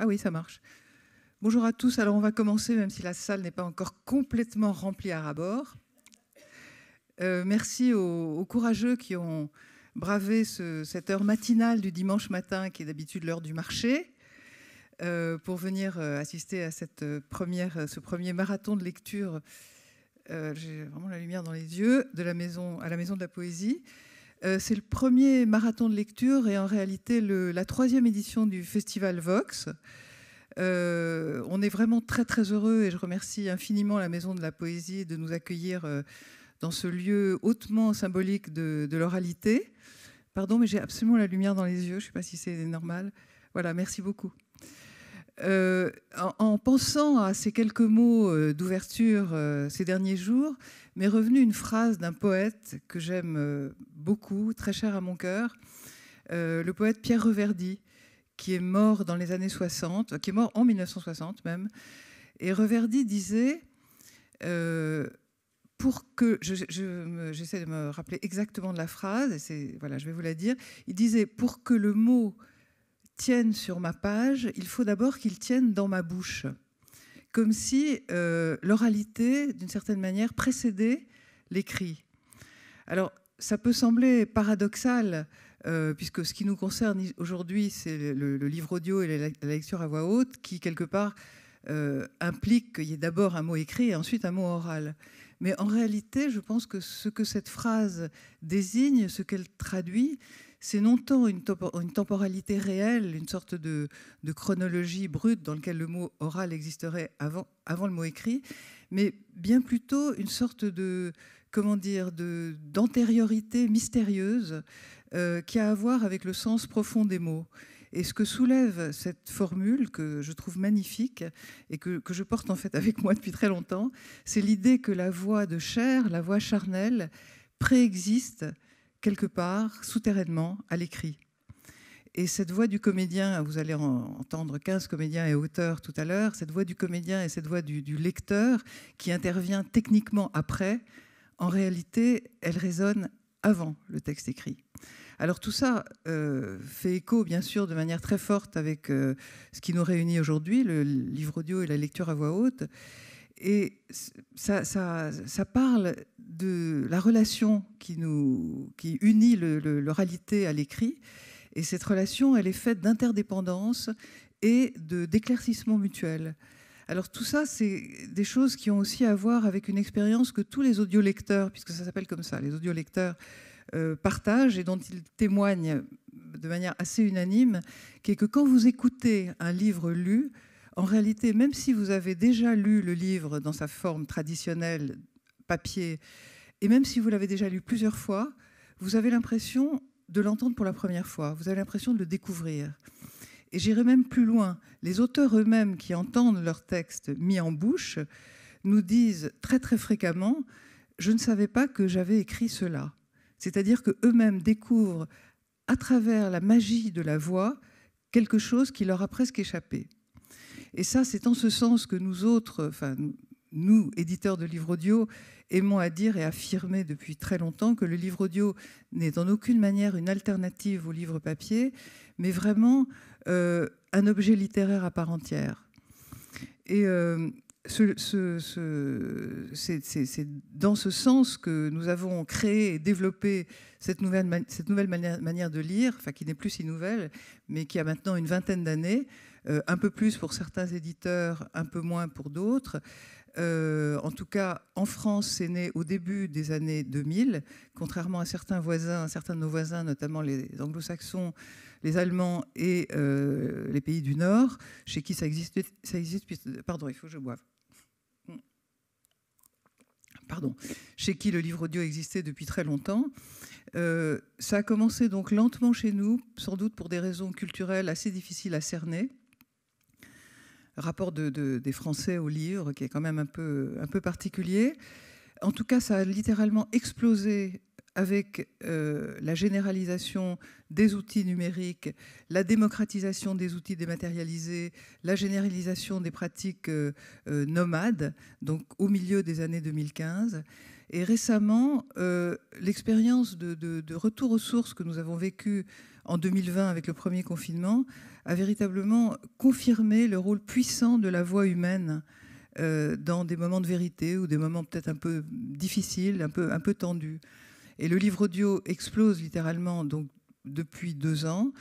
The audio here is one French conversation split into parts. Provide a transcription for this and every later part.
Ah oui, ça marche. Bonjour à tous. Alors, on va commencer, même si la salle n'est pas encore complètement remplie à ras-bord. Merci aux courageux qui ont bravé cette heure matinale du dimanche matin, qui est d'habitude l'heure du marché, pour venir assister à ce premier marathon de lecture. J'ai vraiment la lumière dans les yeux, à la Maison de la Poésie. C'est le premier marathon de lecture et en réalité la 3e édition du Festival Vox. On est vraiment très très heureux et je remercie infiniment la Maison de la Poésie de nous accueillir dans ce lieu hautement symbolique de l'oralité. Pardon, mais j'ai absolument la lumière dans les yeux, je ne sais pas si c'est normal. Voilà, merci beaucoup. En pensant à ces quelques mots d'ouverture ces derniers jours, m'est revenue une phrase d'un poète que j'aime beaucoup, très cher à mon cœur, le poète Pierre Reverdy, qui est mort dans les années 60, qui est mort en 1960 même. Et Reverdy disait, pour que, j'essaie de me rappeler exactement de la phrase, et voilà, je vais vous la dire, il disait, pour que le mot tienne sur ma page, il faut d'abord qu'il tienne dans ma bouche. Comme si l'oralité, d'une certaine manière, précédait l'écrit. Alors, ça peut sembler paradoxal, puisque ce qui nous concerne aujourd'hui, c'est le livre audio et la lecture à voix haute, qui, quelque part, implique qu'il y ait d'abord un mot écrit et ensuite un mot oral. Mais en réalité, je pense que ce que cette phrase désigne, ce qu'elle traduit, c'est non tant une temporalité réelle, une sorte de chronologie brute dans laquelle le mot oral existerait avant le mot écrit, mais bien plutôt une sorte d'antériorité mystérieuse qui a à voir avec le sens profond des mots. Et ce que soulève cette formule, que je trouve magnifique et que je porte en fait avec moi depuis très longtemps, c'est l'idée que la voix de chair, la voix charnelle, préexiste quelque part, souterrainement, à l'écrit. Et cette voix du comédien, vous allez entendre 15 comédiens et auteurs tout à l'heure, cette voix du comédien et cette voix du lecteur qui intervient techniquement après, en réalité, elle résonne avant le texte écrit. Alors tout ça fait écho, bien sûr, de manière très forte avec ce qui nous réunit aujourd'hui, le livre audio et la lecture à voix haute. Et ça parle de la relation qui unit l'oralité à l'écrit. Et cette relation, elle est faite d'interdépendance et d'éclaircissement mutuel. Alors tout ça, c'est des choses qui ont aussi à voir avec une expérience que tous les audiolecteurs, puisque ça s'appelle comme ça, les audiolecteurs partagent et dont ils témoignent de manière assez unanime, qui est que quand vous écoutez un livre lu, en réalité, même si vous avez déjà lu le livre dans sa forme traditionnelle, papier, et même si vous l'avez déjà lu plusieurs fois, vous avez l'impression de l'entendre pour la première fois, vous avez l'impression de le découvrir. Et j'irai même plus loin. Les auteurs eux-mêmes qui entendent leur texte mis en bouche nous disent très très fréquemment « je ne savais pas que j'avais écrit cela ». C'est-à-dire qu'eux-mêmes découvrent à travers la magie de la voix quelque chose qui leur a presque échappé. Et ça, c'est en ce sens que nous autres, enfin nous, éditeurs de livres audio, aimons à dire et affirmer depuis très longtemps que le livre audio n'est en aucune manière une alternative au livre papier, mais vraiment un objet littéraire à part entière. Et c'est dans ce sens que nous avons créé et développé cette nouvelle manière de lire, enfin qui n'est plus si nouvelle, mais qui a maintenant une vingtaine d'années, un peu plus pour certains éditeurs, un peu moins pour d'autres. En tout cas, en France, c'est né au début des années 2000, contrairement à certains de nos voisins, notamment les anglo-saxons, les Allemands et les pays du Nord, chez qui ça existe. Pardon, il faut que je boive. Pardon. Chez qui le livre audio existait depuis très longtemps. Ça a commencé donc lentement chez nous, sans doute pour des raisons culturelles assez difficiles à cerner. Rapport des Français au livre, qui est quand même un peu particulier. En tout cas, ça a littéralement explosé avec la généralisation des outils numériques, la démocratisation des outils dématérialisés, la généralisation des pratiques nomades, donc au milieu des années 2015. Et récemment, l'expérience de retour aux sources que nous avons vécue en 2020 avec le premier confinement, a véritablement confirmé le rôle puissant de la voix humaine dans des moments de vérité ou des moments peut-être un peu difficiles, un peu tendus. Et le livre audio explose littéralement donc, depuis 2 ans.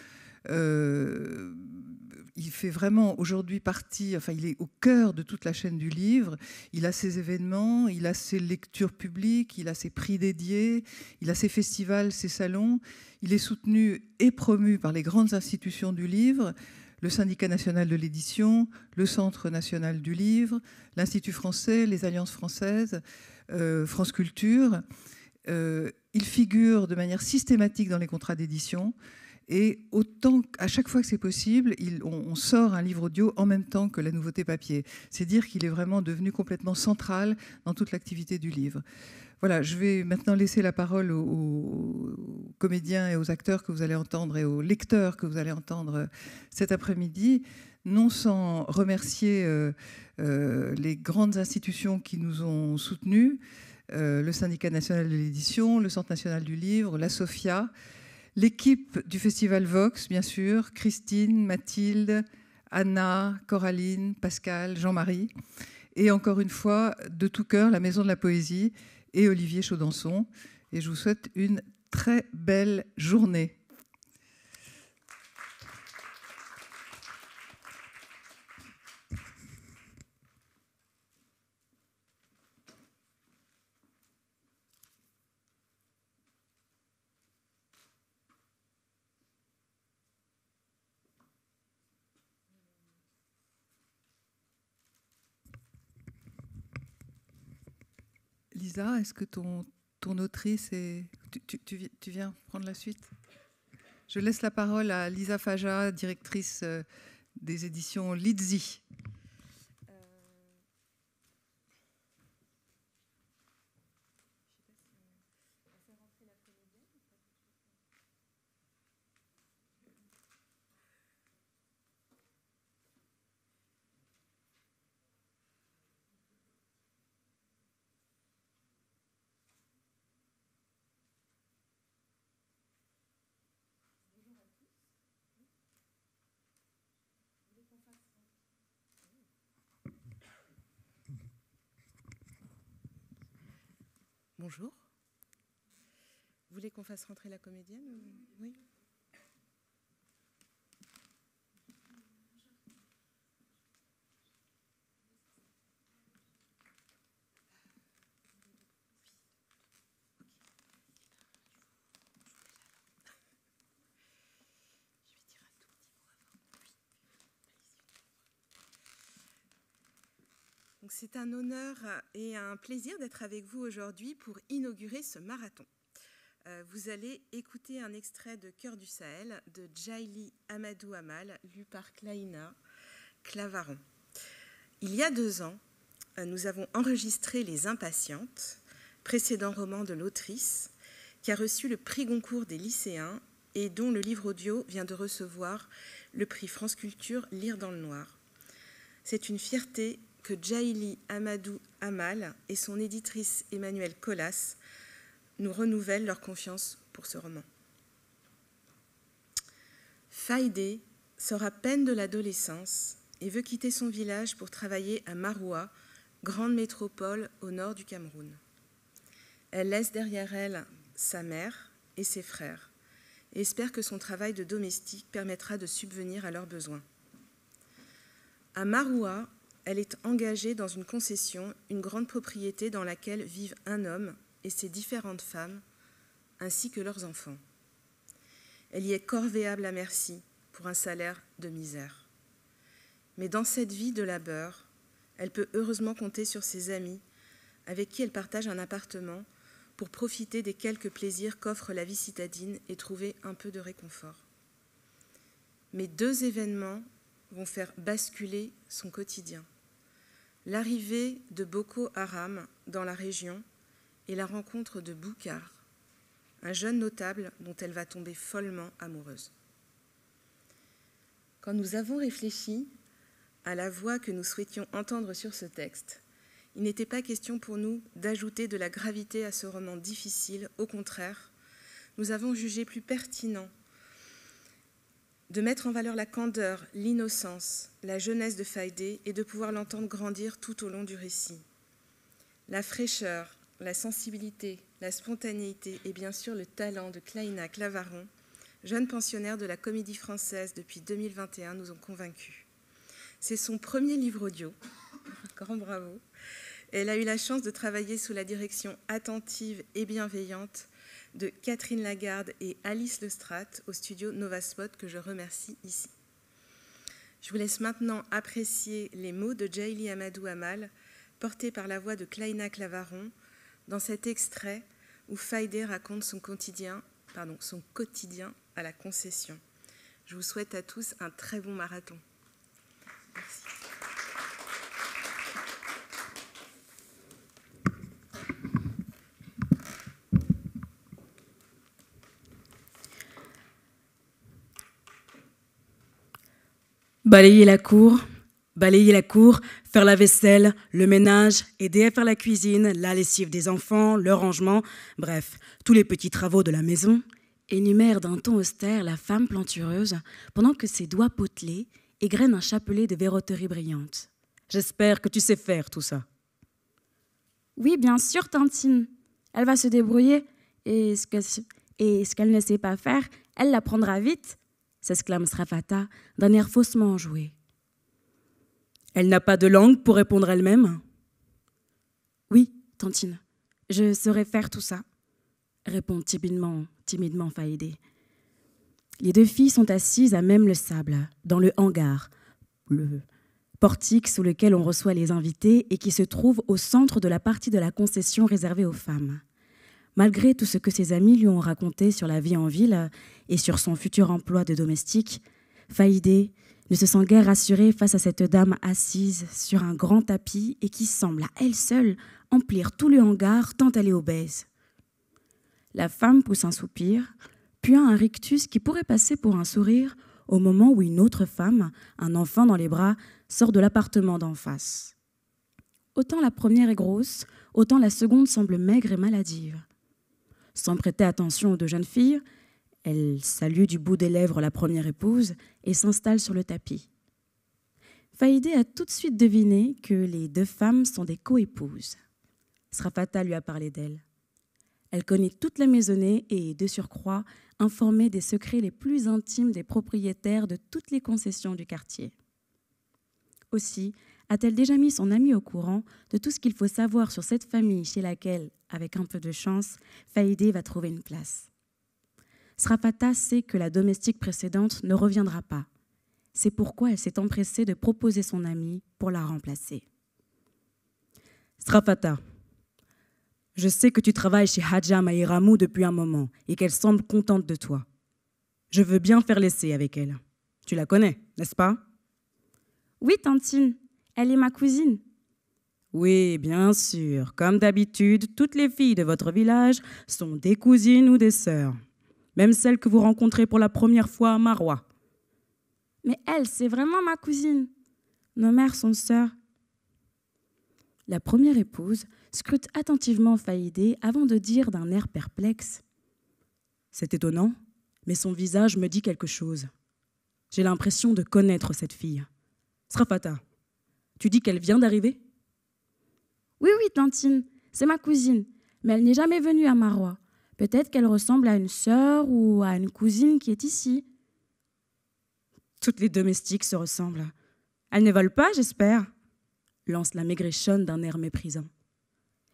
Il fait vraiment aujourd'hui partie, enfin il est au cœur de toute la chaîne du livre. Il a ses événements, il a ses lectures publiques, il a ses prix dédiés, il a ses festivals, ses salons. Il est soutenu et promu par les grandes institutions du livre, le Syndicat national de l'édition, le Centre national du livre, l'Institut français, les Alliances françaises, France Culture. Il figure de manière systématique dans les contrats d'édition. Et autant, à chaque fois que c'est possible, on sort un livre audio en même temps que la nouveauté papier. C'est dire qu'il est vraiment devenu complètement central dans toute l'activité du livre. Voilà, je vais maintenant laisser la parole aux comédiens et aux acteurs que vous allez entendre et aux lecteurs que vous allez entendre cet après-midi, non sans remercier les grandes institutions qui nous ont soutenus, le Syndicat national de l'édition, le Centre national du livre, la SOFIA, l'équipe du Festival Vox, bien sûr, Christine, Mathilde, Anna, Coraline, Pascal, Jean-Marie, et encore une fois, de tout cœur, la Maison de la Poésie et Olivier Chaudenson. Et je vous souhaite une très belle journée. Lisa, est-ce que ton autrice est... Tu viens prendre la suite? Je laisse la parole à Lisa Faja, directrice des éditions Lidzi. Bonjour. Vous voulez qu'on fasse rentrer la comédienne? Oui. C'est un honneur et un plaisir d'être avec vous aujourd'hui pour inaugurer ce marathon. Vous allez écouter un extrait de Cœur du Sahel de Djaïli Amadou Amal, lu par Klaïna Clavaron. Il y a 2 ans, nous avons enregistré Les Impatientes, précédent roman de l'autrice, qui a reçu le prix Goncourt des lycéens et dont le livre audio vient de recevoir le prix France Culture Lire dans le noir. C'est une fierté que Djaïli Amadou Amal et son éditrice Emmanuelle Colas nous renouvellent leur confiance pour ce roman. Faïdé sort à peine de l'adolescence et veut quitter son village pour travailler à Maroua, grande métropole au nord du Cameroun. Elle laisse derrière elle sa mère et ses frères et espère que son travail de domestique permettra de subvenir à leurs besoins. À Maroua, elle est engagée dans une concession, une grande propriété dans laquelle vivent un homme et ses différentes femmes, ainsi que leurs enfants. Elle y est corvéable à merci pour un salaire de misère. Mais dans cette vie de labeur, elle peut heureusement compter sur ses amis, avec qui elle partage un appartement, pour profiter des quelques plaisirs qu'offre la vie citadine et trouver un peu de réconfort. Mais 2 événements vont faire basculer son quotidien. L'arrivée de Boko Haram dans la région et la rencontre de Boucar, un jeune notable dont elle va tomber follement amoureuse. Quand nous avons réfléchi à la voix que nous souhaitions entendre sur ce texte, il n'était pas question pour nous d'ajouter de la gravité à ce roman difficile. Au contraire, nous avons jugé plus pertinent de mettre en valeur la candeur, l'innocence, la jeunesse de Faïdé et de pouvoir l'entendre grandir tout au long du récit. La fraîcheur, la sensibilité, la spontanéité et bien sûr le talent de Klaina Clavaron, jeune pensionnaire de la Comédie Française depuis 2021, nous ont convaincus. C'est son premier livre audio, un grand bravo. Elle a eu la chance de travailler sous la direction attentive et bienveillante de Catherine Lagarde et Alice Lestrade au studio Novaspot, que je remercie ici. Je vous laisse maintenant apprécier les mots de Djaïli Amadou Amal, portés par la voix de Klaina Clavaron, dans cet extrait où Faïdé raconte son quotidien à la concession. Je vous souhaite à tous un très bon marathon. Merci. Balayer la cour, faire la vaisselle, le ménage, aider à faire la cuisine, la lessive des enfants, le rangement, bref, tous les petits travaux de la maison, énumère d'un ton austère la femme plantureuse pendant que ses doigts potelés égrènent un chapelet de verroterie brillante. J'espère que tu sais faire tout ça. Oui, bien sûr, Tantine. Elle va se débrouiller et ce qu'elle ne sait pas faire, elle l'apprendra vite, s'exclame Srafata d'un air faussement enjoué. Elle n'a pas de langue pour répondre elle-même? Oui, Tantine, je saurais faire tout ça, répond timidement Faïdé. Les deux filles sont assises à même le sable, dans le hangar, le portique sous lequel on reçoit les invités et qui se trouve au centre de la partie de la concession réservée aux femmes. Malgré tout ce que ses amis lui ont raconté sur la vie en ville et sur son futur emploi de domestique, Faïdé ne se sent guère rassurée face à cette dame assise sur un grand tapis et qui semble à elle seule emplir tout le hangar tant elle est obèse. La femme pousse un soupir, puis un rictus qui pourrait passer pour un sourire au moment où une autre femme, un enfant dans les bras, sort de l'appartement d'en face. Autant la première est grosse, autant la seconde semble maigre et maladive. Sans prêter attention aux deux jeunes filles, elle salue du bout des lèvres la première épouse et s'installe sur le tapis. Faïdé a tout de suite deviné que les deux femmes sont des coépouses. Srafata lui a parlé d'elle. Elle connaît toute la maisonnée et, de surcroît, informée des secrets les plus intimes des propriétaires de toutes les concessions du quartier. Aussi a-t-elle déjà mis son amie au courant de tout ce qu'il faut savoir sur cette famille chez laquelle, avec un peu de chance, Faïdé va trouver une place. Srafata sait que la domestique précédente ne reviendra pas. C'est pourquoi elle s'est empressée de proposer son amie pour la remplacer. Srafata, je sais que tu travailles chez Hadja Maïramou depuis un moment et qu'elle semble contente de toi. Je veux bien faire l'essai avec elle. Tu la connais, n'est-ce pas? Oui, Tantine, elle est ma cousine. Oui, bien sûr. Comme d'habitude, toutes les filles de votre village sont des cousines ou des sœurs. Même celles que vous rencontrez pour la première fois à Maroua. Mais elle, c'est vraiment ma cousine. Nos mères sont sœurs. La première épouse scrute attentivement Faïdé avant de dire d'un air perplexe. C'est étonnant, mais son visage me dit quelque chose. J'ai l'impression de connaître cette fille. Srafata, tu dis qu'elle vient d'arriver? Oui, Tantine, c'est ma cousine, mais elle n'est jamais venue à Maroua. Peut-être qu'elle ressemble à une sœur ou à une cousine qui est ici. Toutes les domestiques se ressemblent. Elles ne volent pas, j'espère, lance la maigrichonne d'un air méprisant.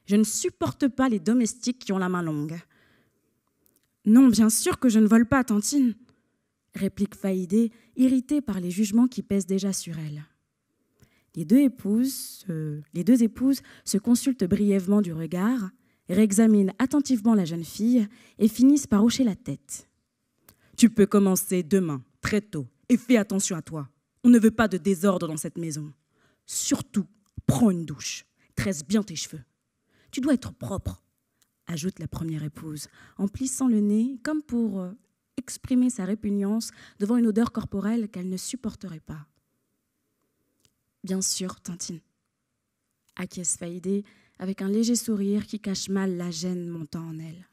Je ne supporte pas les domestiques qui ont la main longue. Non, bien sûr que je ne vole pas, Tantine, réplique Faïdé, irritée par les jugements qui pèsent déjà sur elle. Les deux épouses se consultent brièvement du regard, réexaminent attentivement la jeune fille et finissent par hocher la tête. Tu peux commencer demain, très tôt, et fais attention à toi. On ne veut pas de désordre dans cette maison. Surtout, prends une douche, tresse bien tes cheveux. Tu dois être propre, ajoute la première épouse, en plissant le nez comme pour exprimer sa répugnance devant une odeur corporelle qu'elle ne supporterait pas. Bien sûr, Tantine, acquiesce Faïdé avec un léger sourire qui cache mal la gêne montant en elle.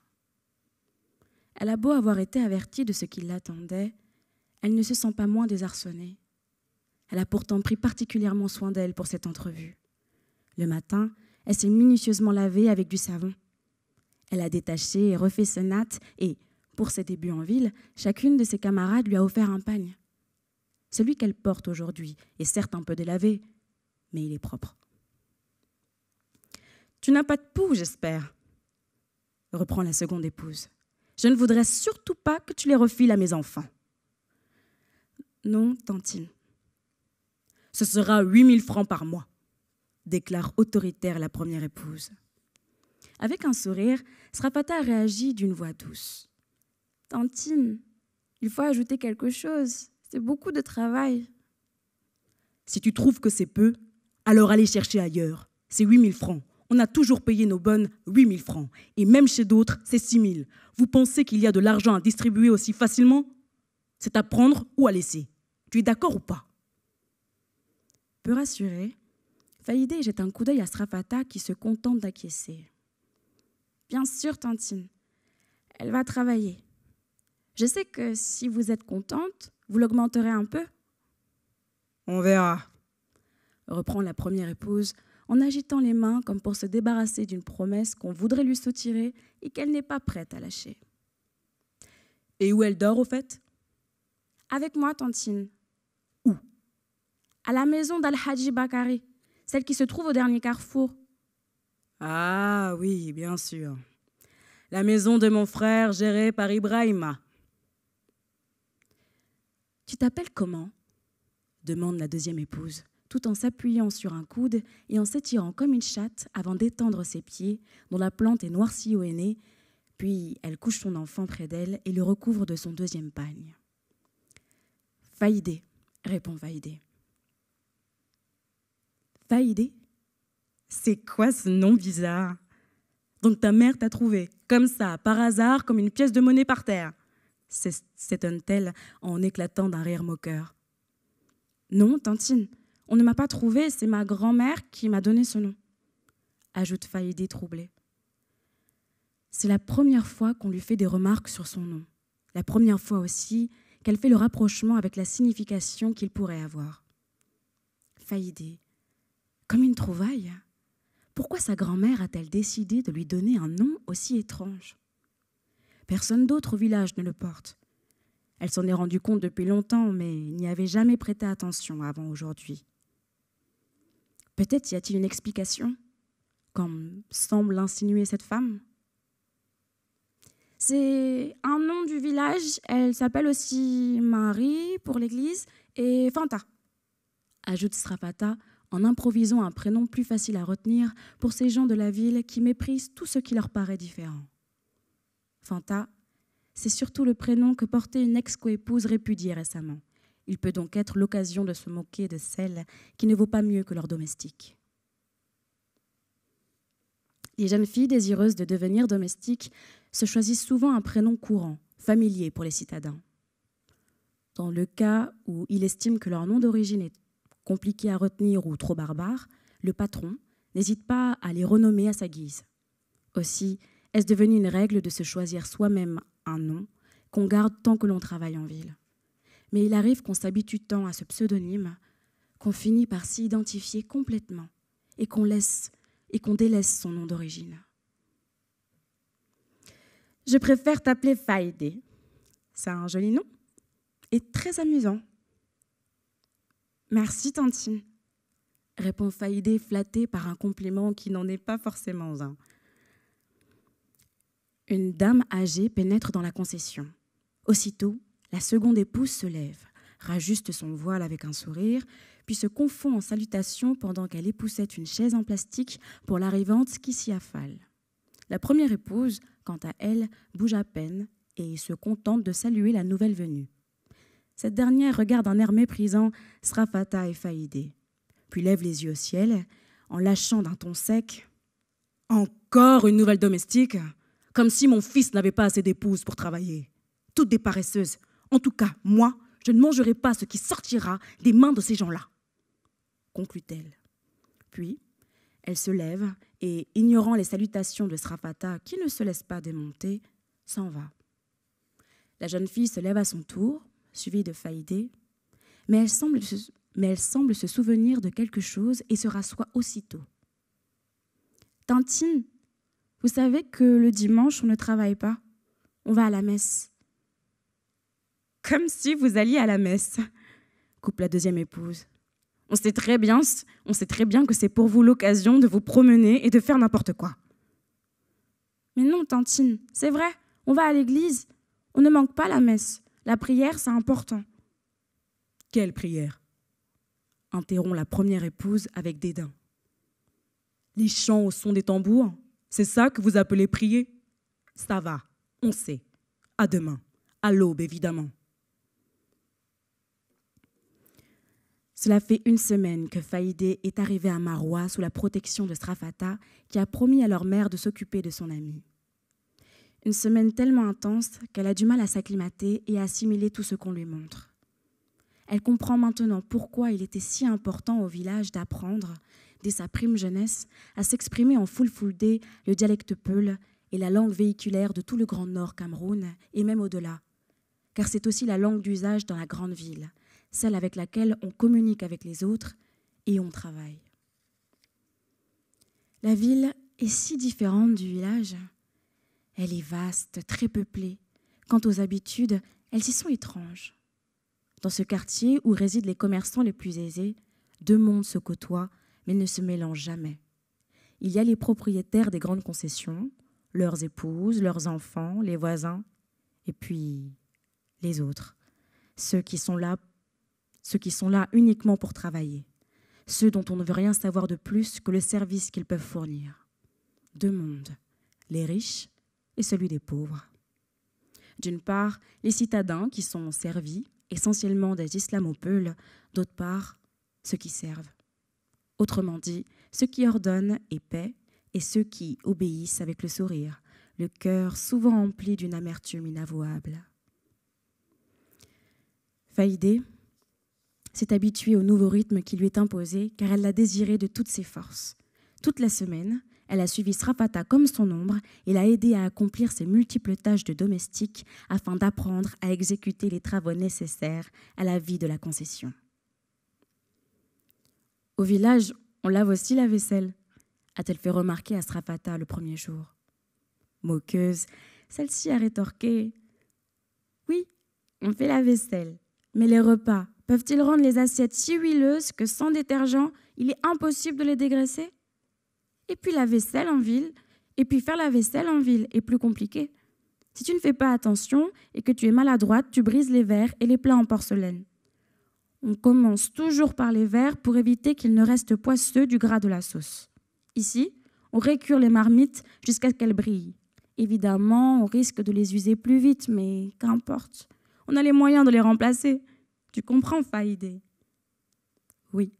Elle a beau avoir été avertie de ce qui l'attendait, elle ne se sent pas moins désarçonnée. Elle a pourtant pris particulièrement soin d'elle pour cette entrevue. Le matin, elle s'est minutieusement lavée avec du savon. Elle a détaché et refait ses nattes et, pour ses débuts en ville, chacune de ses camarades lui a offert un pagne. Celui qu'elle porte aujourd'hui est certes un peu délavé, mais il est propre. « Tu n'as pas de poux, j'espère », reprend la seconde épouse. « Je ne voudrais surtout pas que tu les refiles à mes enfants. »« Non, tantine. »« Ce sera 8 000 francs par mois, » déclare autoritaire la première épouse. Avec un sourire, Srafata réagit d'une voix douce. « Tantine, il faut ajouter quelque chose. C'est beaucoup de travail. »« Si tu trouves que c'est peu, alors allez chercher ailleurs. C'est 8 000 francs. On a toujours payé nos bonnes 8 000 francs. Et même chez d'autres, c'est 6 000. Vous pensez qu'il y a de l'argent à distribuer aussi facilement? C'est à prendre ou à laisser. Tu es d'accord ou pas? » Peu rassurée, Faïdé jette un coup d'œil à Srafata qui se contente d'acquiescer. « Bien sûr, tantine. Elle va travailler. Je sais que si vous êtes contente, vous l'augmenterez un peu. »« On verra, » reprend la première épouse en agitant les mains comme pour se débarrasser d'une promesse qu'on voudrait lui soutirer et qu'elle n'est pas prête à lâcher. « Et où elle dort, au fait? »« Avec moi, tantine. »« Où? »« À la maison d'Al-Hadji Bakari, celle qui se trouve au dernier carrefour. »« Ah oui, bien sûr. La maison de mon frère gérée par Ibrahima. »« Tu t'appelles comment ?» demande la deuxième épouse, tout en s'appuyant sur un coude et en s'étirant comme une chatte avant d'étendre ses pieds, dont la plante est noircie au henné, puis elle couche son enfant près d'elle et le recouvre de son deuxième pagne. « Faïdé, » répond Faïdé. « Faïdé? C'est quoi ce nom bizarre? Donc ta mère t'a trouvé, comme ça, par hasard, comme une pièce de monnaie par terre ?» s'étonne-t-elle en éclatant d'un rire moqueur. « Non, tantine, on ne m'a pas trouvée, c'est ma grand-mère qui m'a donné ce nom, » ajoute Faïdé troublée. C'est la première fois qu'on lui fait des remarques sur son nom. La première fois aussi qu'elle fait le rapprochement avec la signification qu'il pourrait avoir. Faïdé, comme une trouvaille. Pourquoi sa grand-mère a-t-elle décidé de lui donner un nom aussi étrange? Personne d'autre au village ne le porte. Elle s'en est rendue compte depuis longtemps, mais n'y avait jamais prêté attention avant aujourd'hui. Peut-être y a-t-il une explication, comme semble insinuer cette femme? C'est un nom du village, elle s'appelle aussi Marie pour l'église et Fanta, ajoute Srafata en improvisant un prénom plus facile à retenir pour ces gens de la ville qui méprisent tout ce qui leur paraît différent. Fanta, c'est surtout le prénom que portait une ex-coépouse répudiée récemment. Il peut donc être l'occasion de se moquer de celle qui ne vaut pas mieux que leur domestique. Les jeunes filles désireuses de devenir domestiques se choisissent souvent un prénom courant, familier pour les citadins. Dans le cas où il estime que leur nom d'origine est compliqué à retenir ou trop barbare, le patron n'hésite pas à les renommer à sa guise. Aussi, est-ce devenu une règle de se choisir soi-même un nom qu'on garde tant que l'on travaille en ville. Mais il arrive qu'on s'habitue tant à ce pseudonyme qu'on finit par s'y identifier complètement et qu'on délaisse son nom d'origine. Je préfère t'appeler Faïdé. C'est un joli nom et très amusant. Merci, tantine, répond Faïdé, flattée par un compliment qui n'en est pas forcément un. Une dame âgée pénètre dans la concession. Aussitôt, la seconde épouse se lève, rajuste son voile avec un sourire, puis se confond en salutations pendant qu'elle époussette une chaise en plastique pour l'arrivante qui s'y affale. La première épouse, quant à elle, bouge à peine et se contente de saluer la nouvelle venue. Cette dernière regarde d'un air méprisant Srafata et Faïdé, puis lève les yeux au ciel en lâchant d'un ton sec « Encore une nouvelle domestique ? Comme si mon fils n'avait pas assez d'épouses pour travailler. Toutes des paresseuses. En tout cas, moi, je ne mangerai pas ce qui sortira des mains de ces gens-là. » conclut-elle. Puis, elle se lève et, ignorant les salutations de Srafata qui ne se laisse pas démonter, s'en va. La jeune fille se lève à son tour, suivi de Faïdé, mais elle semble se souvenir de quelque chose et se rassoit aussitôt. « Tantine, vous savez que le dimanche, on ne travaille pas. On va à la messe. » « Comme si vous alliez à la messe, » coupe la deuxième épouse. On sait très bien que c'est pour vous l'occasion de vous promener et de faire n'importe quoi. » « Mais non, Tantine, c'est vrai, on va à l'église. On ne manque pas la messe. La prière, c'est important. » « Quelle prière ?» interrompt la première épouse avec dédain. « Les chants au son des tambours, c'est ça que vous appelez prier ? Ça va, on sait. À demain, à l'aube évidemment. » Cela fait 1 semaine que Faïdé est arrivée à Maroua sous la protection de Srafata, qui a promis à leur mère de s'occuper de son amie. 1 semaine tellement intense qu'elle a du mal à s'acclimater et à assimiler tout ce qu'on lui montre. Elle comprend maintenant pourquoi il était si important au village d'apprendre, dès sa prime jeunesse, à s'exprimer en Fulfulde, le dialecte Peul et la langue véhiculaire de tout le Grand Nord Cameroun et même au-delà, car c'est aussi la langue d'usage dans la grande ville, celle avec laquelle on communique avec les autres et on travaille. La ville est si différente du village. Elle est vaste, très peuplée. Quant aux habitudes, elles y sont étranges. Dans ce quartier où résident les commerçants les plus aisés, 2 mondes se côtoient, mais ne se mélangent jamais. Il y a les propriétaires des grandes concessions, leurs épouses, leurs enfants, les voisins, et puis les autres, ceux qui sont là uniquement pour travailler, ceux dont on ne veut rien savoir de plus que le service qu'ils peuvent fournir. 2 mondes, les riches et celui des pauvres. D'une part, les citadins qui sont servis, essentiellement des islamopeuls, d'autre part, ceux qui servent. Autrement dit, ceux qui ordonnent et paient et ceux qui obéissent avec le sourire, le cœur souvent empli d'une amertume inavouable. Faïdé s'est habituée au nouveau rythme qui lui est imposé car elle l'a désiré de toutes ses forces. Toute la semaine, elle a suivi Srafata comme son ombre et l'a aidé à accomplir ses multiples tâches de domestique afin d'apprendre à exécuter les travaux nécessaires à la vie de la concession. « Au village, on lave aussi la vaisselle », a-t-elle fait remarquer à Srafata le premier jour. Moqueuse, celle-ci a rétorqué « Oui, on fait la vaisselle, mais les repas, peuvent-ils rendre les assiettes si huileuses que sans détergent, il est impossible de les dégraisser ? Et puis faire la vaisselle en ville est plus compliqué. Si tu ne fais pas attention et que tu es maladroite, tu brises les verres et les plats en porcelaine. On commence toujours par les verres pour éviter qu'il ne reste poisseux du gras de la sauce. Ici, on récure les marmites jusqu'à ce qu'elles brillent. Évidemment, on risque de les user plus vite, mais qu'importe. On a les moyens de les remplacer. Tu comprends, Faïdé ? Oui.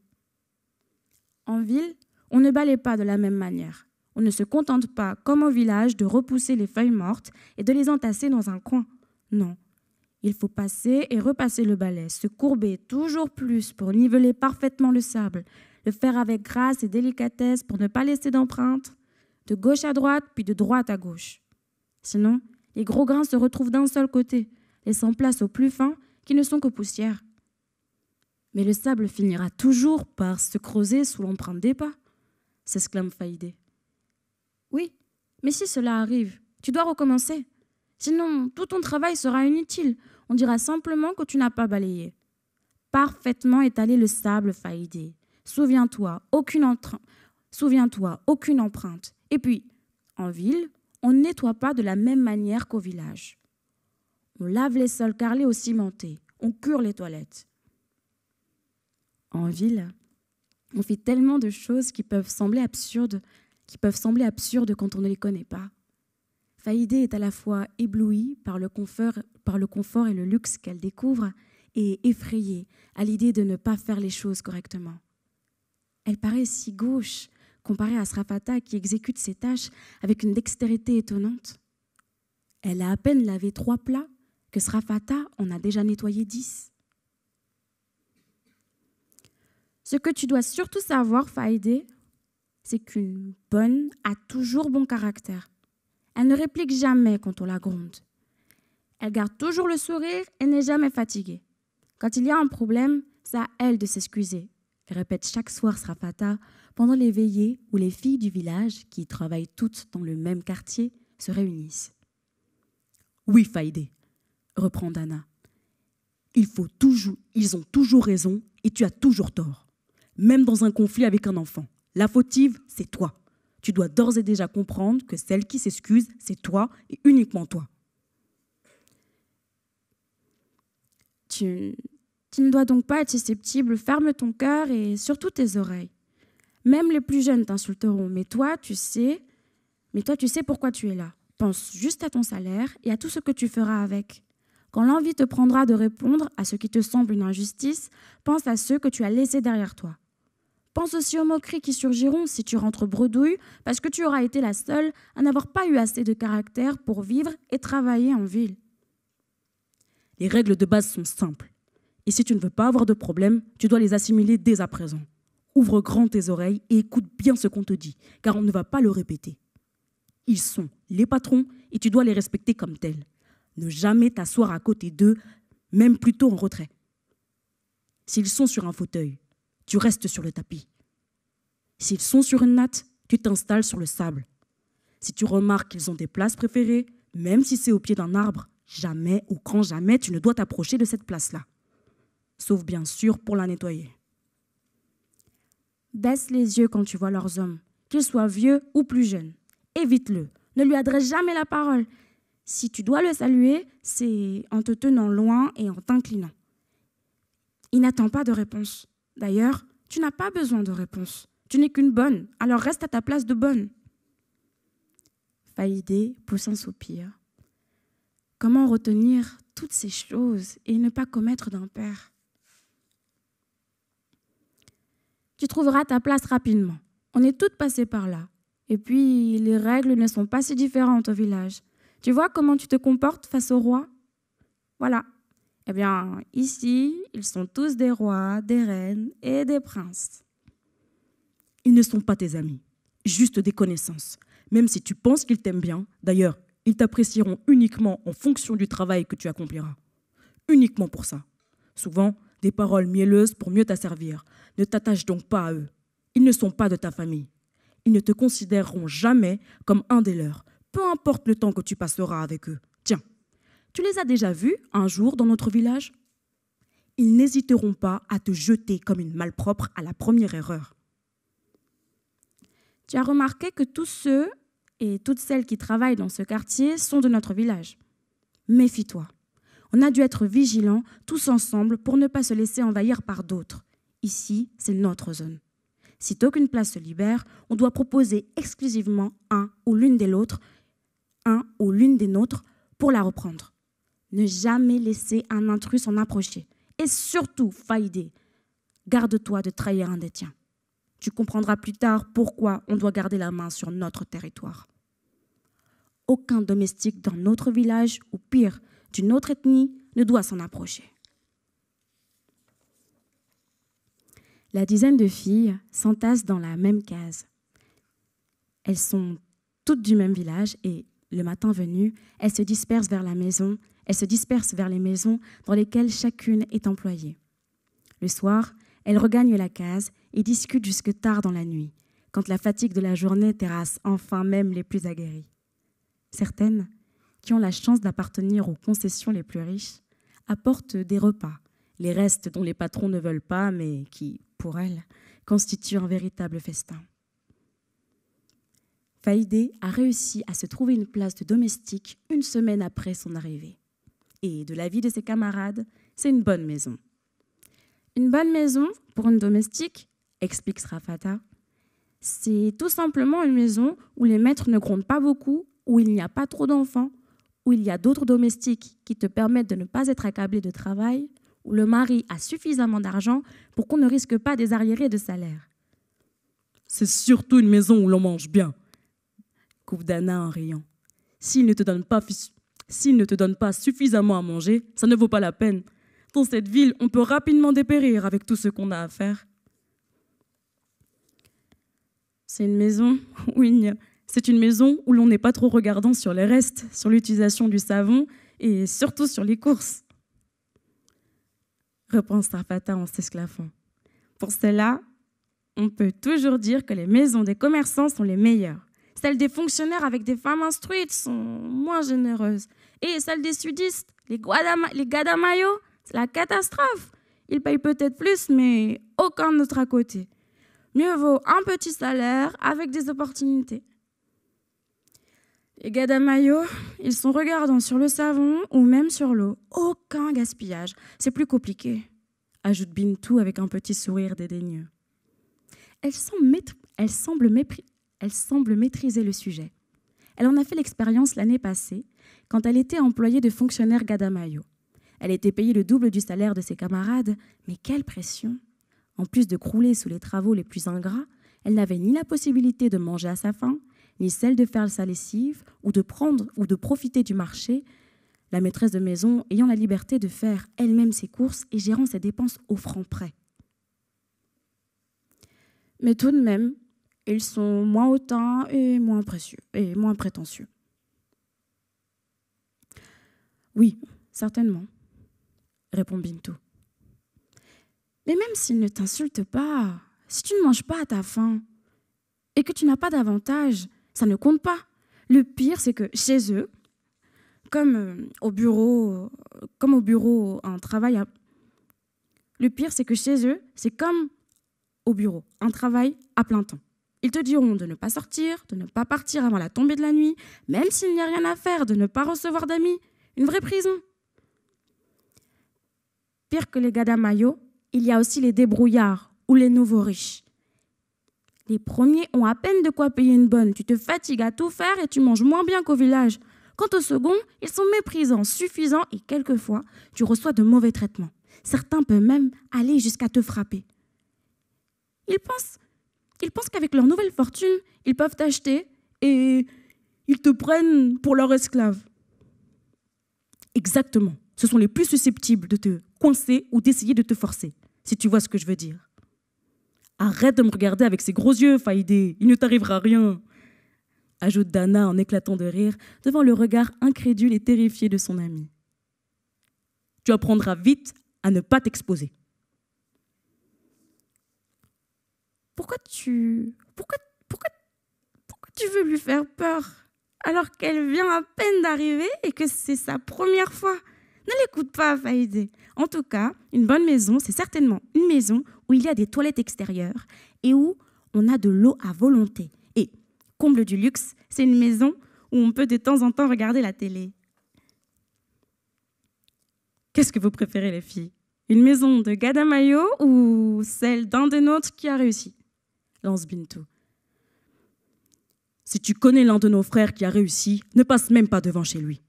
En ville, on ne balaye pas de la même manière. On ne se contente pas, comme au village, de repousser les feuilles mortes et de les entasser dans un coin. Non. Il faut passer et repasser le balai, se courber toujours plus pour niveler parfaitement le sable, le faire avec grâce et délicatesse pour ne pas laisser d'empreintes, de gauche à droite, puis de droite à gauche. Sinon, les gros grains se retrouvent d'un seul côté, laissant place aux plus fins qui ne sont que poussière. Mais le sable finira toujours par se creuser sous l'empreinte des pas, s'exclame Faïdé. Oui, mais si cela arrive, tu dois recommencer. Sinon, tout ton travail sera inutile. On dira simplement que tu n'as pas balayé. Parfaitement étaler le sable, Faïdé. Souviens-toi, aucune empreinte. Et puis, en ville, on ne nettoie pas de la même manière qu'au village. On lave les sols carrelés au cimenté. On cure les toilettes. En ville, on fait tellement de choses qui peuvent sembler absurdes quand on ne les connaît pas. Faïdé est à la fois éblouie par le confort et le luxe qu'elle découvre et effrayée à l'idée de ne pas faire les choses correctement. Elle paraît si gauche comparée à Srafata qui exécute ses tâches avec une dextérité étonnante. Elle a à peine lavé 3 plats que Srafata en a déjà nettoyé 10. Ce que tu dois surtout savoir, Faïdé, c'est qu'une bonne a toujours bon caractère. Elle ne réplique jamais quand on la gronde. Elle garde toujours le sourire et n'est jamais fatiguée. Quand il y a un problème, c'est à elle de s'excuser, répète chaque soir Srafata pendant les veillées où les filles du village, qui travaillent toutes dans le même quartier, se réunissent. Oui, Faïdé, reprend Dana. Ils ont toujours raison et tu as toujours tort. Même dans un conflit avec un enfant, la fautive, c'est toi. Tu dois d'ores et déjà comprendre que celle qui s'excuse, c'est toi et uniquement toi. Tu ne dois donc pas être susceptible, ferme ton cœur et surtout tes oreilles. Même les plus jeunes t'insulteront, mais toi, tu sais pourquoi tu es là. Pense juste à ton salaire et à tout ce que tu feras avec. Quand l'envie te prendra de répondre à ce qui te semble une injustice, pense à ceux que tu as laissés derrière toi. Pense aussi aux moqueries qui surgiront si tu rentres bredouille parce que tu auras été la seule à n'avoir pas eu assez de caractère pour vivre et travailler en ville. Les règles de base sont simples. Et si tu ne veux pas avoir de problème, tu dois les assimiler dès à présent. Ouvre grand tes oreilles et écoute bien ce qu'on te dit, car on ne va pas le répéter. Ils sont les patrons et tu dois les respecter comme tels. Ne jamais t'asseoir à côté d'eux, même plutôt en retrait. S'ils sont sur un fauteuil, tu restes sur le tapis. S'ils sont sur une natte, tu t'installes sur le sable. Si tu remarques qu'ils ont des places préférées, même si c'est au pied d'un arbre, jamais ou grand jamais tu ne dois t'approcher de cette place-là. Sauf bien sûr pour la nettoyer. Baisse les yeux quand tu vois leurs hommes, qu'ils soient vieux ou plus jeunes. Évite-le, ne lui adresse jamais la parole. Si tu dois le saluer, c'est en te tenant loin et en t'inclinant. Il n'attend pas de réponse. D'ailleurs, tu n'as pas besoin de réponse. Tu n'es qu'une bonne, alors reste à ta place de bonne. Faïdé pousse un soupir. Comment retenir toutes ces choses et ne pas commettre d'impair? Tu trouveras ta place rapidement. On est toutes passées par là. Et puis, les règles ne sont pas si différentes au village. Tu vois comment tu te comportes face au roi? Voilà. Eh bien, ici, ils sont tous des rois, des reines et des princes. Ils ne sont pas tes amis, juste des connaissances. Même si tu penses qu'ils t'aiment bien, d'ailleurs, ils t'apprécieront uniquement en fonction du travail que tu accompliras. Uniquement pour ça. Souvent, des paroles mielleuses pour mieux t'asservir. Ne t'attache donc pas à eux. Ils ne sont pas de ta famille. Ils ne te considéreront jamais comme un des leurs, peu importe le temps que tu passeras avec eux. Tiens, tu les as déjà vus un jour dans notre village? Ils n'hésiteront pas à te jeter comme une malpropre à la première erreur. Tu as remarqué que tous ceux et toutes celles qui travaillent dans ce quartier sont de notre village. Méfie-toi. On a dû être vigilants tous ensemble pour ne pas se laisser envahir par d'autres. Ici, c'est notre zone. Sitôt qu'une place se libère, on doit proposer exclusivement un ou l'une des nôtres pour la reprendre. Ne jamais laisser un intrus s'en approcher. Et surtout, Faïdé, garde-toi de trahir un des tiens. Tu comprendras plus tard pourquoi on doit garder la main sur notre territoire. Aucun domestique dans notre village, ou pire, d'une autre ethnie, ne doit s'en approcher. La dizaine de filles s'entassent dans la même case. Elles sont toutes du même village et, le matin venu, elles se dispersent vers les maisons dans lesquelles chacune est employée. Le soir, elles regagnent la case et discutent jusque tard dans la nuit, quand la fatigue de la journée terrasse enfin même les plus aguerries. Certaines, qui ont la chance d'appartenir aux concessions les plus riches, apportent des repas, les restes dont les patrons ne veulent pas, mais qui, pour elles, constituent un véritable festin. Faïdé a réussi à se trouver une place de domestique une semaine après son arrivée. Et de l'avis de ses camarades, c'est une bonne maison. Une bonne maison pour une domestique, explique Srafata, c'est tout simplement une maison où les maîtres ne grondent pas beaucoup, où il n'y a pas trop d'enfants, où il y a d'autres domestiques qui te permettent de ne pas être accablé de travail, où le mari a suffisamment d'argent pour qu'on ne risque pas des arriérés de salaire. C'est surtout une maison où l'on mange bien, coupe Dana en riant. S'il ne te donne pas suffisamment à manger, ça ne vaut pas la peine. Dans cette ville, on peut rapidement dépérir avec tout ce qu'on a à faire. C'est une maison où l'on n'est pas trop regardant sur les restes, sur l'utilisation du savon et surtout sur les courses, répond Srafata en s'esclaffant. Pour cela, on peut toujours dire que les maisons des commerçants sont les meilleures. Celles des fonctionnaires avec des femmes instruites sont moins généreuses. Et celles des sudistes, les Gadamayo, c'est la catastrophe. Ils payent peut-être plus, mais aucun autre à côté. Mieux vaut un petit salaire avec des opportunités. Les Gadamayo, ils sont regardants sur le savon ou même sur l'eau. Aucun gaspillage. C'est plus compliqué, ajoute Bintou avec un petit sourire dédaigneux. Elle semble maîtriser le sujet. Elle en a fait l'expérience l'année passée, quand elle était employée de fonctionnaire Gadamayo. Elle était payée le double du salaire de ses camarades, mais quelle pression! En plus de crouler sous les travaux les plus ingrats, elle n'avait ni la possibilité de manger à sa faim, ni celle de faire sa lessive ou de prendre ou de profiter du marché, la maîtresse de maison ayant la liberté de faire elle-même ses courses et gérant ses dépenses au franc près. Mais tout de même, ils sont moins hautains et moins précieux et moins prétentieux. Oui, certainement, répond Bintou. Mais même s'ils ne t'insultent pas, si tu ne manges pas à ta faim et que tu n'as pas d'avantage, ça ne compte pas. Le pire, c'est que chez eux, comme au bureau, un travail. Le pire, c'est que chez eux, c'est comme au bureau, un travail à plein temps. Ils te diront de ne pas sortir, de ne pas partir avant la tombée de la nuit, même s'il n'y a rien à faire, de ne pas recevoir d'amis. Une vraie prison. Pire que les Gadamayo, il y a aussi les débrouillards ou les nouveaux riches. Les premiers ont à peine de quoi payer une bonne. Tu te fatigues à tout faire et tu manges moins bien qu'au village. Quant aux seconds, ils sont méprisants, suffisants et quelquefois, tu reçois de mauvais traitements. Certains peuvent même aller jusqu'à te frapper. Ils pensent qu'avec leur nouvelle fortune, ils peuvent t'acheter et ils te prennent pour leur esclave. Exactement. Ce sont les plus susceptibles de te coincer ou d'essayer de te forcer, si tu vois ce que je veux dire. Arrête de me regarder avec ces gros yeux, Faïdé. Il ne t'arrivera rien, ajoute Dana en éclatant de rire devant le regard incrédule et terrifié de son ami. Tu apprendras vite à ne pas t'exposer. Pourquoi tu veux lui faire peur alors qu'elle vient à peine d'arriver et que c'est sa première fois? Ne l'écoute pas, Faïdé. En tout cas, une bonne maison, c'est certainement une maison où il y a des toilettes extérieures et où on a de l'eau à volonté. Et, comble du luxe, c'est une maison où on peut de temps en temps regarder la télé. Qu'est-ce que vous préférez, les filles? Une maison de Gadamayo ou celle d'un des nôtres qui a réussi? Lance Bintou. Si tu connais l'un de nos frères qui a réussi, ne passe même pas devant chez lui.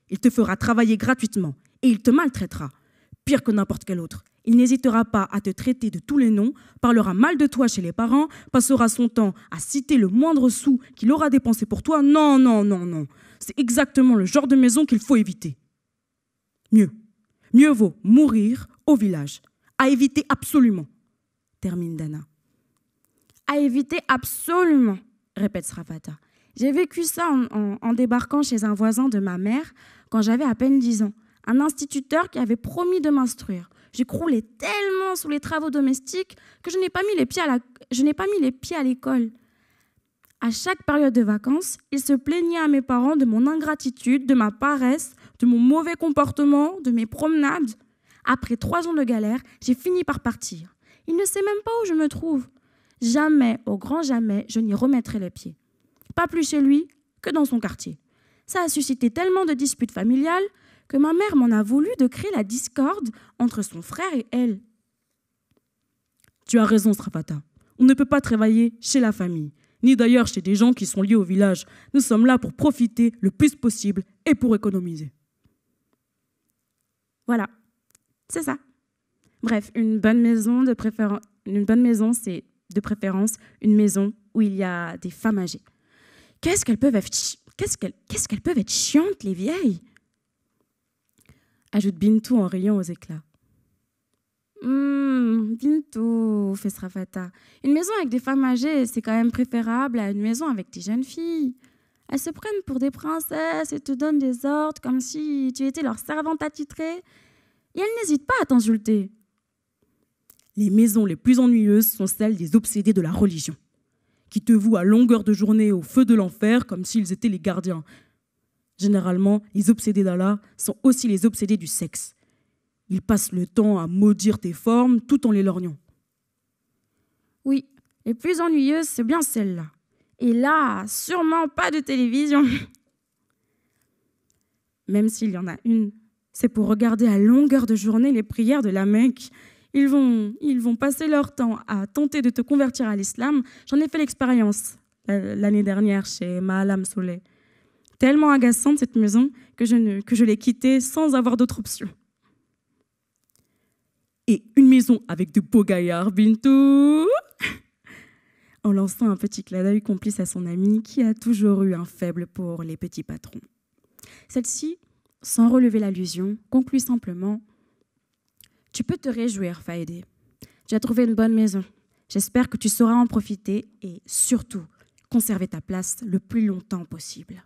Il te fera travailler gratuitement et il te maltraitera, pire que n'importe quel autre. Il n'hésitera pas à te traiter de tous les noms, parlera mal de toi chez les parents, passera son temps à citer le moindre sou qu'il aura dépensé pour toi. Non, non, non, non. C'est exactement le genre de maison qu'il faut éviter. Mieux vaut mourir au village. À éviter absolument, termine Dana. À éviter absolument, répète Srafata. J'ai vécu ça en débarquant chez un voisin de ma mère quand j'avais à peine 10 ans. Un instituteur qui avait promis de m'instruire. J'ai croulé tellement sous les travaux domestiques que je n'ai pas mis les pieds à l'école. À chaque période de vacances, il se plaignait à mes parents de mon ingratitude, de ma paresse, de mon mauvais comportement, de mes promenades. Après 3 ans de galère, j'ai fini par partir. Il ne sait même pas où je me trouve. Jamais, au grand jamais, je n'y remettrai les pieds. Pas plus chez lui que dans son quartier. Ça a suscité tellement de disputes familiales que ma mère m'en a voulu de créer la discorde entre son frère et elle. Tu as raison, Srafata. On ne peut pas travailler chez la famille, ni d'ailleurs chez des gens qui sont liés au village. Nous sommes là pour profiter le plus possible et pour économiser. Voilà, c'est ça. Bref, une bonne maison, c'est de préférence une maison où il y a des femmes âgées. Qu'est-ce qu'elles peuvent être chiantes, les vieilles, ajoute Bintou en riant aux éclats. Bintou, fait Srafata. Une maison avec des femmes âgées, c'est quand même préférable à une maison avec des jeunes filles. Elles se prennent pour des princesses et te donnent des ordres comme si tu étais leur servante attitrée. Et elles n'hésitent pas à t'insulter. Les maisons les plus ennuyeuses sont celles des obsédés de la religion, qui te vouent à longueur de journée au feu de l'enfer comme s'ils étaient les gardiens. Généralement, les obsédés d'Allah sont aussi les obsédés du sexe. Ils passent le temps à maudire tes formes tout en les lorgnant. Oui, les plus ennuyeuses, c'est bien celles-là. Et là, sûrement pas de télévision. Même s'il y en a une, c'est pour regarder à longueur de journée les prières de la Mecque. Ils vont passer leur temps à tenter de te convertir à l'islam. J'en ai fait l'expérience l'année dernière chez Mahalam Soleh. Tellement agaçante cette maison que je l'ai quittée sans avoir d'autre option. Et une maison avec de beaux gaillards, Bintou. En lançant un petit clin d'œil complice à son amie qui a toujours eu un faible pour les petits patrons. Celle-ci, sans relever l'allusion, conclut simplement: tu peux te réjouir, Faïdé. Tu as trouvé une bonne maison. J'espère que tu sauras en profiter et surtout conserver ta place le plus longtemps possible.